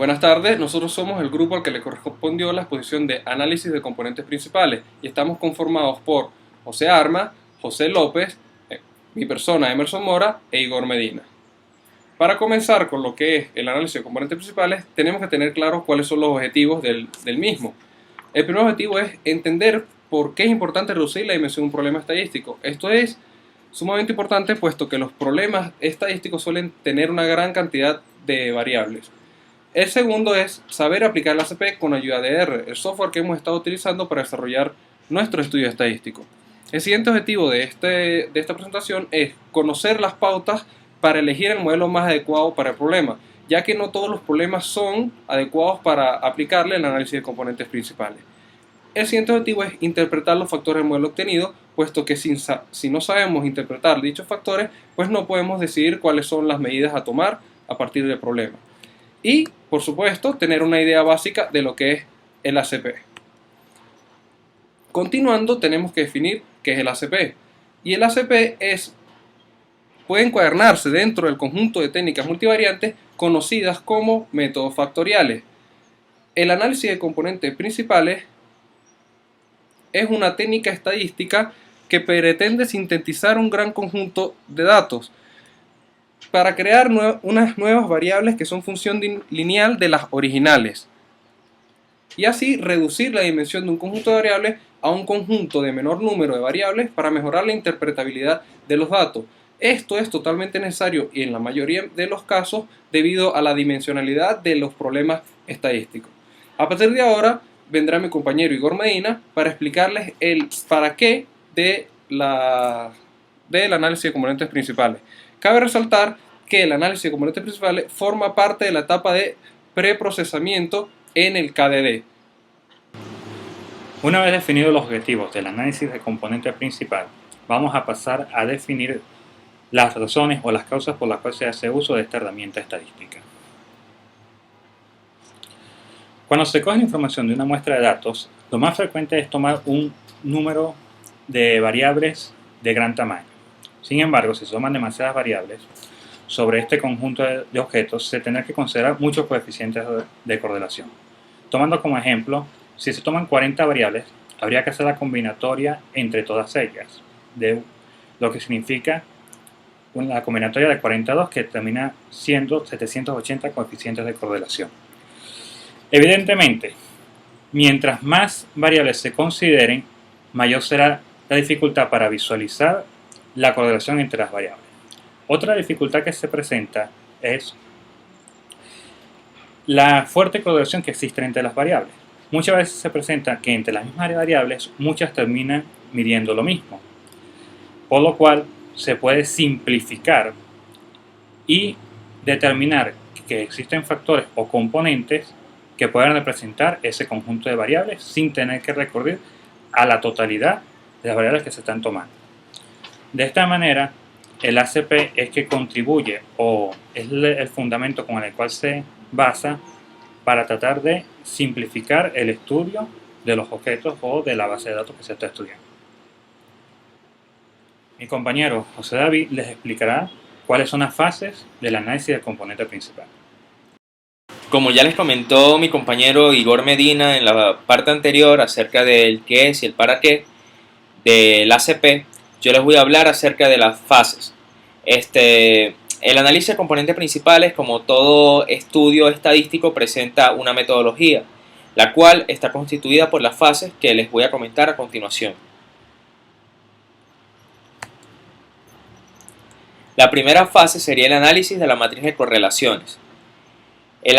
Buenas tardes, nosotros somos el grupo al que le correspondió la exposición de análisis de componentes principales y estamos conformados por José Arma, José López, mi persona Emerson Mora e Igor Medina. Para comenzar con lo que es el análisis de componentes principales, tenemos que tener claros cuáles son los objetivos del mismo. El primer objetivo es entender por qué es importante reducir la dimensión de un problema estadístico. Esto es sumamente importante puesto que los problemas estadísticos suelen tener una gran cantidad de variables. El segundo es saber aplicar la ACP con ayuda de R, el software que hemos estado utilizando para desarrollar nuestro estudio estadístico. El siguiente objetivo de esta presentación es conocer las pautas para elegir el modelo más adecuado para el problema, ya que no todos los problemas son adecuados para aplicarle el análisis de componentes principales. El siguiente objetivo es interpretar los factores del modelo obtenido, puesto que si no sabemos interpretar dichos factores, pues no podemos decidir cuáles son las medidas a tomar a partir del problema. Y, por supuesto, tener una idea básica de lo que es el ACP. Continuando, tenemos que definir qué es el ACP. Y el ACP puede encuadernarse dentro del conjunto de técnicas multivariantes conocidas como métodos factoriales. El análisis de componentes principales es una técnica estadística que pretende sintetizar un gran conjunto de datos para crear unas nuevas variables que son función lineal de las originales y así reducir la dimensión de un conjunto de variables a un conjunto de menor número de variables para mejorar la interpretabilidad de los datos. Esto es totalmente necesario y en la mayoría de los casos debido a la dimensionalidad de los problemas estadísticos. A partir de ahora vendrá mi compañero Igor Medina para explicarles el para qué del análisis de componentes principales. Cabe resaltar que el análisis de componentes principales forma parte de la etapa de preprocesamiento en el KDD. Una vez definidos los objetivos del análisis de componente principal, vamos a pasar a definir las razones o las causas por las cuales se hace uso de esta herramienta estadística. Cuando se coge la información de una muestra de datos, lo más frecuente es tomar un número de variables de gran tamaño. Sin embargo, si se toman demasiadas variables sobre este conjunto de objetos, se tendrá que considerar muchos coeficientes de correlación. Tomando como ejemplo, si se toman 40 variables, habría que hacer la combinatoria entre todas ellas, lo que significa la combinatoria de 42 que termina siendo 780 coeficientes de correlación. Evidentemente, mientras más variables se consideren, mayor será la dificultad para visualizar la correlación entre las variables. Otra dificultad que se presenta es la fuerte correlación que existe entre las variables. Muchas veces se presenta que entre las mismas variables muchas terminan midiendo lo mismo, por lo cual se puede simplificar y determinar que existen factores o componentes que puedan representar ese conjunto de variables sin tener que recurrir a la totalidad de las variables que se están tomando. De esta manera, el ACP es que contribuye o es el fundamento con el cual se basa para tratar de simplificar el estudio de los objetos o de la base de datos que se está estudiando. Mi compañero José David les explicará cuáles son las fases del análisis del componente principal. Como ya les comentó mi compañero Igor Medina en la parte anterior acerca del qué es y el para qué del ACP, yo les voy a hablar acerca de las fases. El análisis de componentes principales, como todo estudio estadístico, presenta una metodología, la cual está constituida por las fases que les voy a comentar a continuación. La primera fase sería el análisis de la matriz de correlaciones. El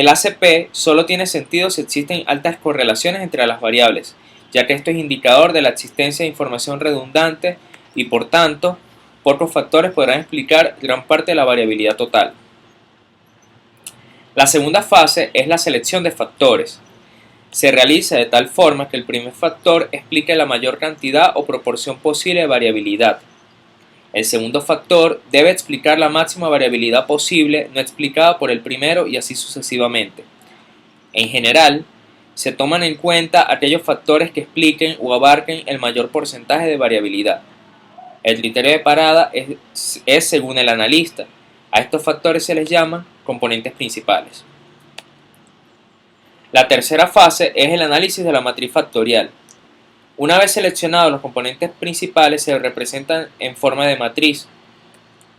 ACP solo tiene sentido si existen altas correlaciones entre las variables, ya que esto es indicador de la existencia de información redundante y por tanto, pocos factores podrán explicar gran parte de la variabilidad total. La segunda fase es la selección de factores. Se realiza de tal forma que el primer factor explique la mayor cantidad o proporción posible de variabilidad. El segundo factor debe explicar la máxima variabilidad posible no explicada por el primero y así sucesivamente. En general, se toman en cuenta aquellos factores que expliquen o abarquen el mayor porcentaje de variabilidad. El criterio de parada es según el analista. A estos factores se les llaman componentes principales. La tercera fase es el análisis de la matriz factorial. Una vez seleccionados los componentes principales, se representan en forma de matriz,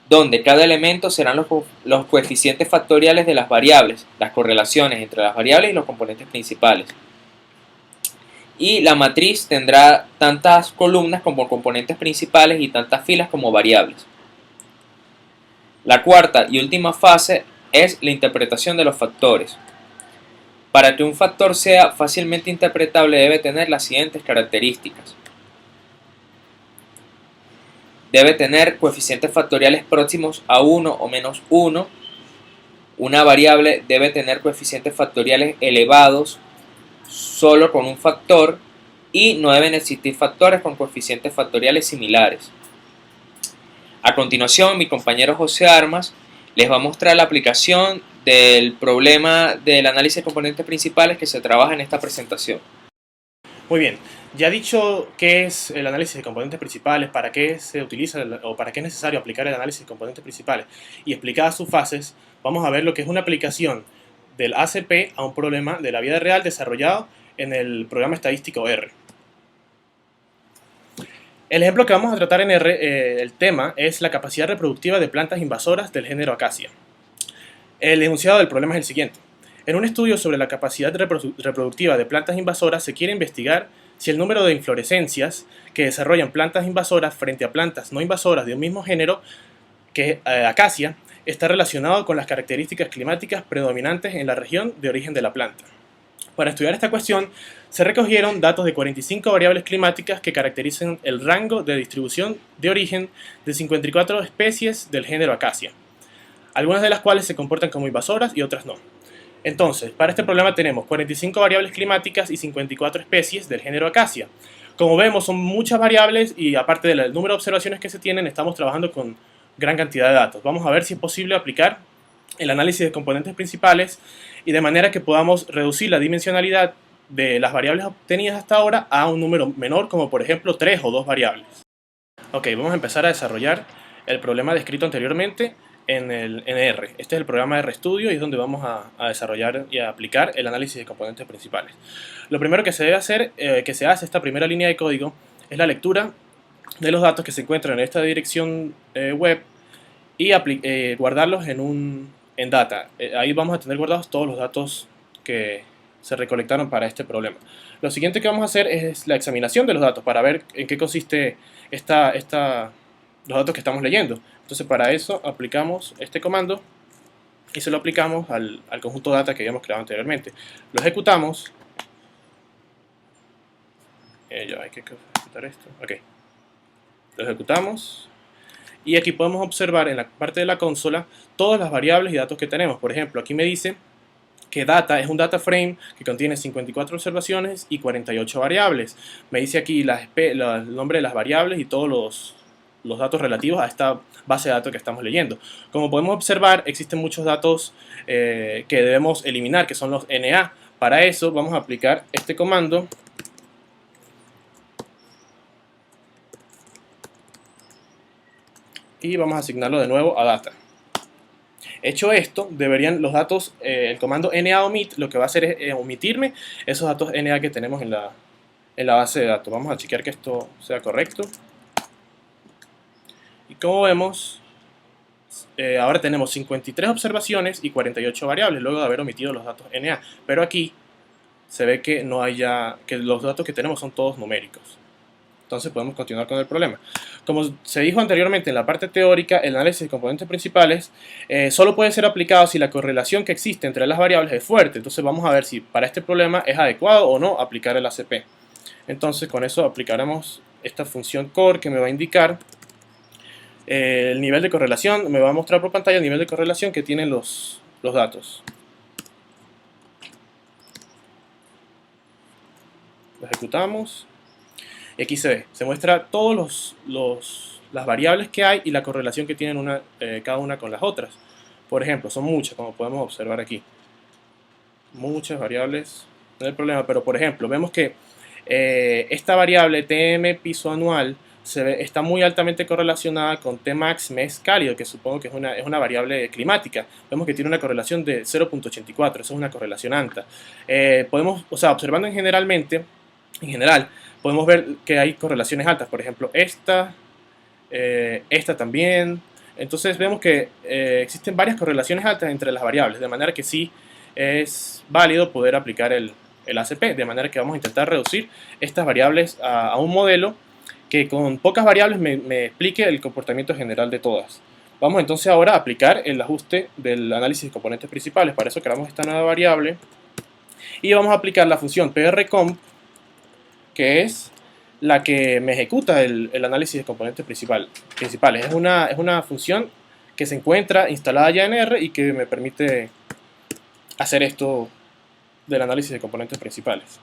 donde cada elemento serán los coeficientes factoriales de las variables, las correlaciones entre las variables y los componentes principales. Y la matriz tendrá tantas columnas como componentes principales y tantas filas como variables. La cuarta y última fase es la interpretación de los factores. Para que un factor sea fácilmente interpretable debe tener las siguientes características. Debe tener coeficientes factoriales próximos a 1 o menos 1. Una variable debe tener coeficientes factoriales elevados solo con un factor y no deben existir factores con coeficientes factoriales similares. A continuación, mi compañero José Armas les va a mostrar la aplicación del problema del análisis de componentes principales que se trabaja en esta presentación. Muy bien, ya dicho qué es el análisis de componentes principales, para qué se utiliza o para qué es necesario aplicar el análisis de componentes principales y explicadas sus fases, vamos a ver lo que es una aplicación del ACP a un problema de la vida real desarrollado en el programa estadístico R. El ejemplo que vamos a tratar en R, el tema, es la capacidad reproductiva de plantas invasoras del género Acacia. El enunciado del problema es el siguiente. En un estudio sobre la capacidad reproductiva de plantas invasoras se quiere investigar si el número de inflorescencias que desarrollan plantas invasoras frente a plantas no invasoras de un mismo género, que Acacia, está relacionado con las características climáticas predominantes en la región de origen de la planta. Para estudiar esta cuestión, se recogieron datos de 45 variables climáticas que caracterizan el rango de distribución de origen de 54 especies del género Acacia, algunas de las cuales se comportan como invasoras y otras no. Entonces, para este problema tenemos 45 variables climáticas y 54 especies del género Acacia. Como vemos, son muchas variables y aparte del número de observaciones que se tienen, estamos trabajando con gran cantidad de datos. Vamos a ver si es posible aplicar el análisis de componentes principales y de manera que podamos reducir la dimensionalidad de las variables obtenidas hasta ahora a un número menor, como por ejemplo 3 o 2 variables. Ok, vamos a empezar a desarrollar el problema descrito anteriormente en R. Este es el programa de RStudio y es donde vamos a desarrollar y a aplicar el análisis de componentes principales. Lo primero que se debe hacer, que se hace esta primera línea de código, es la lectura de los datos que se encuentran en esta dirección web y guardarlos en data. Ahí vamos a tener guardados todos los datos que se recolectaron para este problema. Lo siguiente que vamos a hacer es la examinación de los datos para ver en qué consiste los datos que estamos leyendo. Entonces para eso aplicamos este comando y se lo aplicamos al conjunto data que habíamos creado anteriormente. Lo ejecutamos. Ya hay que ejecutar esto. Ok. Lo ejecutamos. Y aquí podemos observar en la parte de la consola todas las variables y datos que tenemos. Por ejemplo, aquí me dice que data es un data frame que contiene 54 observaciones y 48 variables. Me dice aquí el nombre de las variables y todos los datos relativos a esta base de datos que estamos leyendo. Como podemos observar, existen muchos datos que debemos eliminar, que son los NA. Para eso vamos a aplicar este comando. Y vamos a asignarlo de nuevo a data. Hecho esto, deberían los datos, el comando NaOmit lo que va a hacer es omitirme esos datos NA que tenemos en la base de datos. Vamos a chequear que esto sea correcto. Y como vemos, ahora tenemos 53 observaciones y 48 variables luego de haber omitido los datos NA. Pero aquí se ve que que los datos que tenemos son todos numéricos. Entonces podemos continuar con el problema. Como se dijo anteriormente en la parte teórica, el análisis de componentes principales solo puede ser aplicado si la correlación que existe entre las variables es fuerte. Entonces vamos a ver si para este problema es adecuado o no aplicar el ACP. Entonces con eso aplicaremos esta función core que me va a indicar el nivel de correlación. Me va a mostrar por pantalla el nivel de correlación que tienen los datos. Lo ejecutamos. Y aquí se muestra todas las variables que hay y la correlación que tienen cada una con las otras. Por ejemplo, son muchas, como podemos observar aquí. Muchas variables, no hay problema, pero por ejemplo, vemos que esta variable TM piso anual está muy altamente correlacionada con Tmax mes cálido, que supongo que es una variable climática. Vemos que tiene una correlación de 0.84, eso es una correlación alta. Observando en general, podemos ver que hay correlaciones altas, por ejemplo, esta también. Entonces vemos que existen varias correlaciones altas entre las variables, de manera que sí es válido poder aplicar el ACP, de manera que vamos a intentar reducir estas variables a un modelo que con pocas variables me explique el comportamiento general de todas. Vamos entonces ahora a aplicar el ajuste del análisis de componentes principales. Para eso creamos esta nueva variable y vamos a aplicar la función prcomp, que es la que me ejecuta el análisis de componentes principales. Es una función que se encuentra instalada ya en R y que me permite hacer esto del análisis de componentes principales.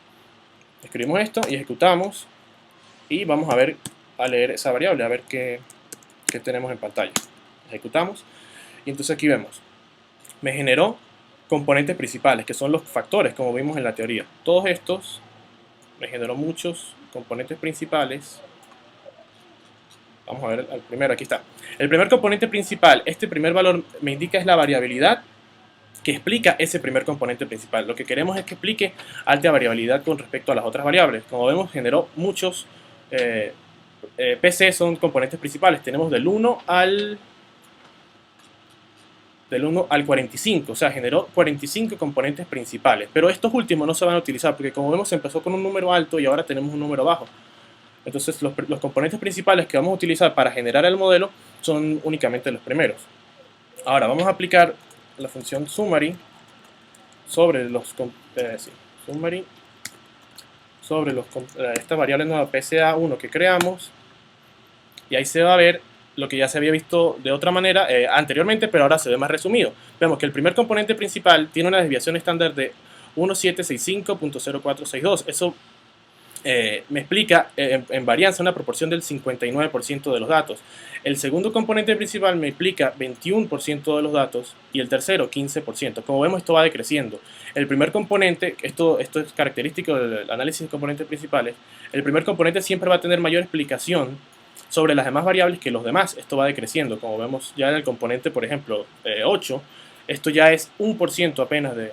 Escribimos esto y ejecutamos y vamos a leer esa variable, a ver qué tenemos en pantalla. Ejecutamos y entonces aquí vemos, me generó componentes principales, que son los factores, como vimos en la teoría. Todos estos me generó muchos componentes principales. Vamos a ver el primero, aquí está. El primer componente principal, este primer valor me indica es la variabilidad que explica ese primer componente principal. Lo que queremos es que explique alta variabilidad con respecto a las otras variables. Como vemos, generó muchos PC, son componentes principales. Tenemos del 1 al 45, o sea, generó 45 componentes principales. Pero estos últimos no se van a utilizar porque, como vemos, empezó con un número alto y ahora tenemos un número bajo. Entonces los componentes principales que vamos a utilizar para generar el modelo son únicamente los primeros. Ahora vamos a aplicar la función summary sobre esta variable nueva PCA1 que creamos, y ahí se va a ver lo que ya se había visto de otra manera anteriormente, pero ahora se ve más resumido. Vemos que el primer componente principal tiene una desviación estándar de 1765.0462. Eso me explica en varianza una proporción del 59% de los datos. El segundo componente principal me explica 21% de los datos y el tercero 15%. Como vemos, esto va decreciendo. El primer componente, esto es característico del análisis de componentes principales, el primer componente siempre va a tener mayor explicación sobre las demás variables que los demás. Esto va decreciendo. Como vemos ya en el componente, por ejemplo, 8, esto ya es 1% apenas de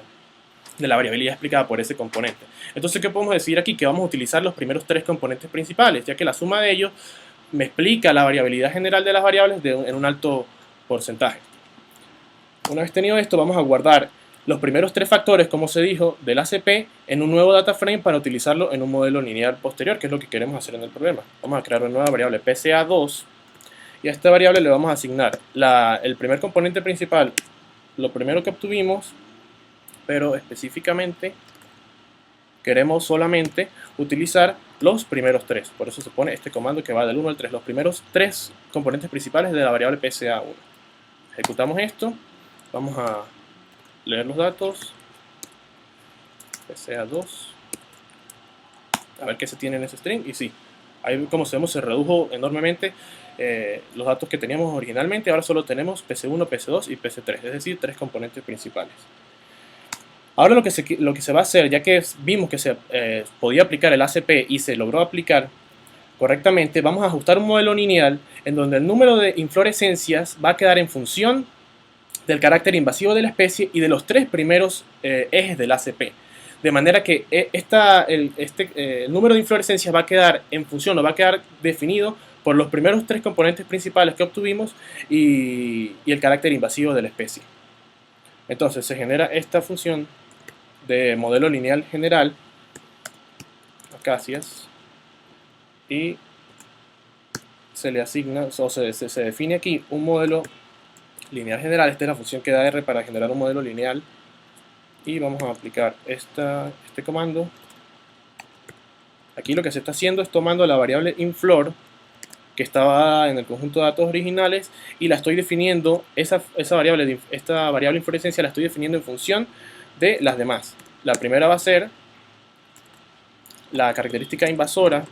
la variabilidad explicada por ese componente. Entonces, ¿qué podemos decir aquí? Que vamos a utilizar los primeros 3 componentes principales, ya que la suma de ellos me explica la variabilidad general de las variables en un alto porcentaje. Una vez tenido esto, vamos a guardar los primeros 3 factores, como se dijo, del ACP en un nuevo data frame para utilizarlo en un modelo lineal posterior, que es lo que queremos hacer en el problema. Vamos a crear una nueva variable PCA2 y a esta variable le vamos a asignar el primer componente principal, lo primero que obtuvimos, pero específicamente queremos solamente utilizar los primeros 3. Por eso se pone este comando que va del 1 al 3, los primeros 3 componentes principales de la variable PCA1. Ejecutamos esto, vamos a leer los datos, PCA2, a ver qué se tiene en ese string, y sí, ahí como vemos se redujo enormemente los datos que teníamos originalmente. Ahora solo tenemos PC1, PC2 y PC3, es decir, 3 componentes principales. Ahora lo que se va a hacer, ya que vimos que se podía aplicar el ACP y se logró aplicar correctamente, vamos a ajustar un modelo lineal en donde el número de inflorescencias va a quedar en función del carácter invasivo de la especie y de los 3 primeros ejes del ACP. De manera que el número de inflorescencias va a quedar en función, o va a quedar definido por los primeros 3 componentes principales que obtuvimos y el carácter invasivo de la especie. Entonces se genera esta función de modelo lineal general, acacias, y se le asigna, o se define aquí un modelo lineal general. Esta es la función que da R para generar un modelo lineal, y vamos a aplicar este comando. Aquí lo que se está haciendo es tomando la variable inflor que estaba en el conjunto de datos originales y la estoy definiendo, esta variable inflorescencia la estoy definiendo en función de las demás. La primera va a ser la característica invasora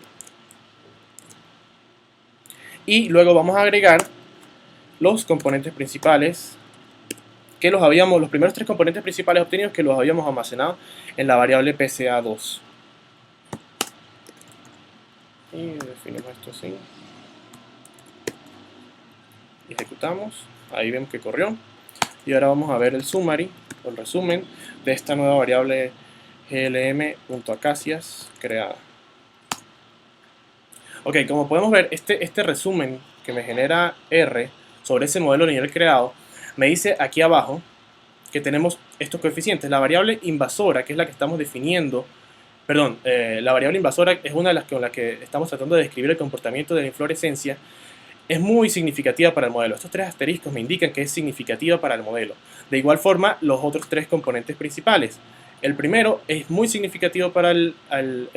y luego vamos a agregar los componentes principales que los primeros 3 componentes principales obtenidos que los habíamos almacenado en la variable PCA2. Y definimos esto así. ejecutamos, ahí vemos que corrió. Y ahora vamos a ver el summary, o el resumen, de esta nueva variable glm.acacias creada. Ok, como podemos ver, este resumen que me genera R sobre ese modelo lineal creado, me dice aquí abajo que tenemos estos coeficientes. La variable invasora, que es la que estamos definiendo, perdón, la variable invasora es una de las con las que estamos tratando de describir el comportamiento de la inflorescencia, es muy significativa para el modelo. Estos tres asteriscos me indican que es significativa para el modelo. De igual forma, los otros tres componentes principales. El primero es muy significativo para el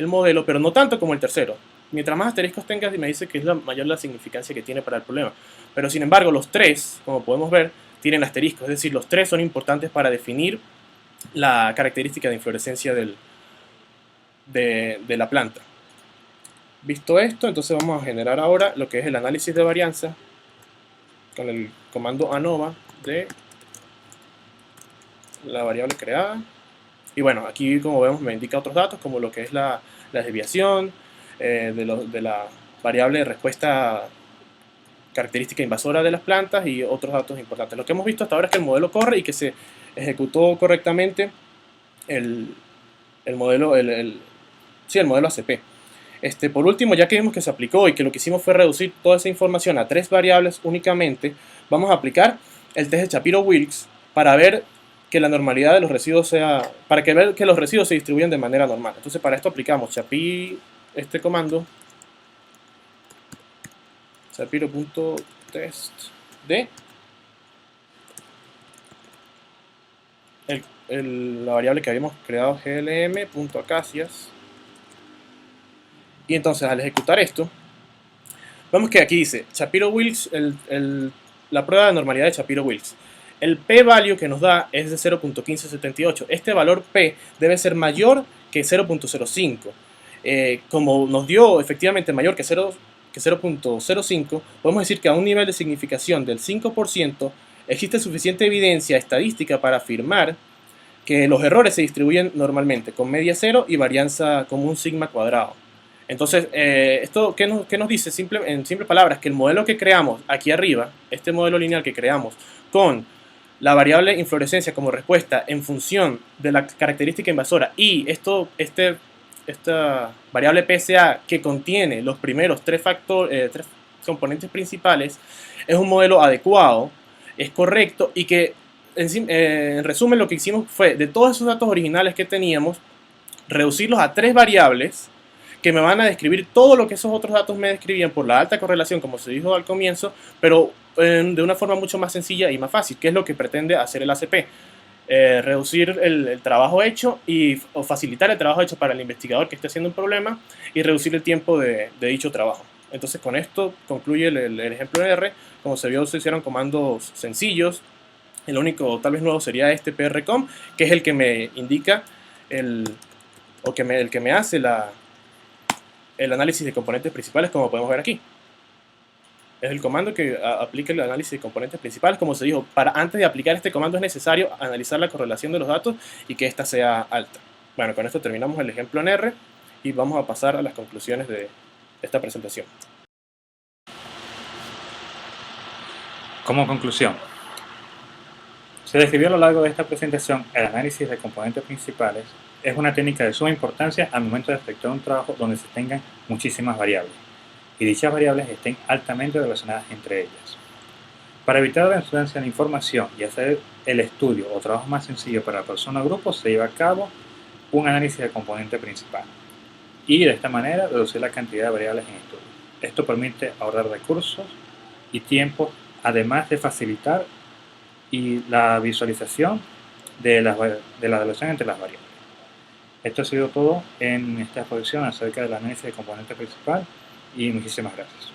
modelo, pero no tanto como el tercero. Mientras más asteriscos tengas, me dice que es la mayor la significancia que tiene para el problema. Pero sin embargo, los tres, como podemos ver, tienen asteriscos. Es decir, los tres son importantes para definir la característica de inflorescencia de la planta. Visto esto, entonces vamos a generar ahora lo que es el análisis de varianza con el comando ANOVA de la variable creada. Y bueno, aquí como vemos me indica otros datos como lo que es la desviación de la variable de respuesta característica invasora de las plantas y otros datos importantes. Lo que hemos visto hasta ahora es que el modelo corre y que se ejecutó correctamente el modelo ACP. Por último, ya que vimos que se aplicó y que lo que hicimos fue reducir toda esa información a 3 variables únicamente, vamos a aplicar el test de Shapiro-Wilks para ver que la normalidad de los residuos ver que los residuos se distribuyen de manera normal. Entonces, para esto aplicamos este comando, Shapiro.test de la variable que habíamos creado, glm.acacias. Y entonces al ejecutar esto, vemos que aquí dice Shapiro-Wilks, la prueba de normalidad de Shapiro-Wilks. El p-value que nos da es de 0.1578. Este valor p debe ser mayor que 0.05. Como nos dio efectivamente mayor que 0.05, podemos decir que a un nivel de significación del 5% existe suficiente evidencia estadística para afirmar que los errores se distribuyen normalmente con media cero y varianza como un sigma cuadrado. Entonces, ¿esto qué nos dice? En simples palabras, que el modelo que creamos aquí arriba, este modelo lineal que creamos con la variable inflorescencia como respuesta en función de la característica invasora y esta variable PSA que contiene los primeros tres componentes principales, es un modelo adecuado, es correcto y que, en resumen, lo que hicimos fue, de todos esos datos originales que teníamos, reducirlos a 3 variables que me van a describir todo lo que esos otros datos me describían por la alta correlación, como se dijo al comienzo, pero de una forma mucho más sencilla y más fácil, que es lo que pretende hacer el ACP. Reducir el trabajo hecho o facilitar el trabajo hecho para el investigador que esté haciendo un problema y reducir el tiempo de dicho trabajo. Entonces con esto concluye el ejemplo de R. Como se vio, se hicieron comandos sencillos. El único tal vez nuevo sería este prcom, que es el que me indica el que me hace el análisis de componentes principales, como podemos ver aquí. Es el comando que aplica el análisis de componentes principales. Como se dijo, antes de aplicar este comando es necesario analizar la correlación de los datos y que ésta sea alta. Bueno, con esto terminamos el ejemplo en R y vamos a pasar a las conclusiones de esta presentación. Como conclusión, se describió a lo largo de esta presentación el análisis de componentes principales. Es una técnica de suma importancia al momento de efectuar un trabajo donde se tengan muchísimas variables y dichas variables estén altamente relacionadas entre ellas. Para evitar la influencia de información y hacer el estudio o trabajo más sencillo para la persona o grupo, se lleva a cabo un análisis de componente principal y de esta manera reducir la cantidad de variables en estudio. Esto permite ahorrar recursos y tiempo, además de facilitar la visualización de la relación entre las variables. Esto ha sido todo en esta exposición acerca del análisis de componente principal y muchísimas gracias.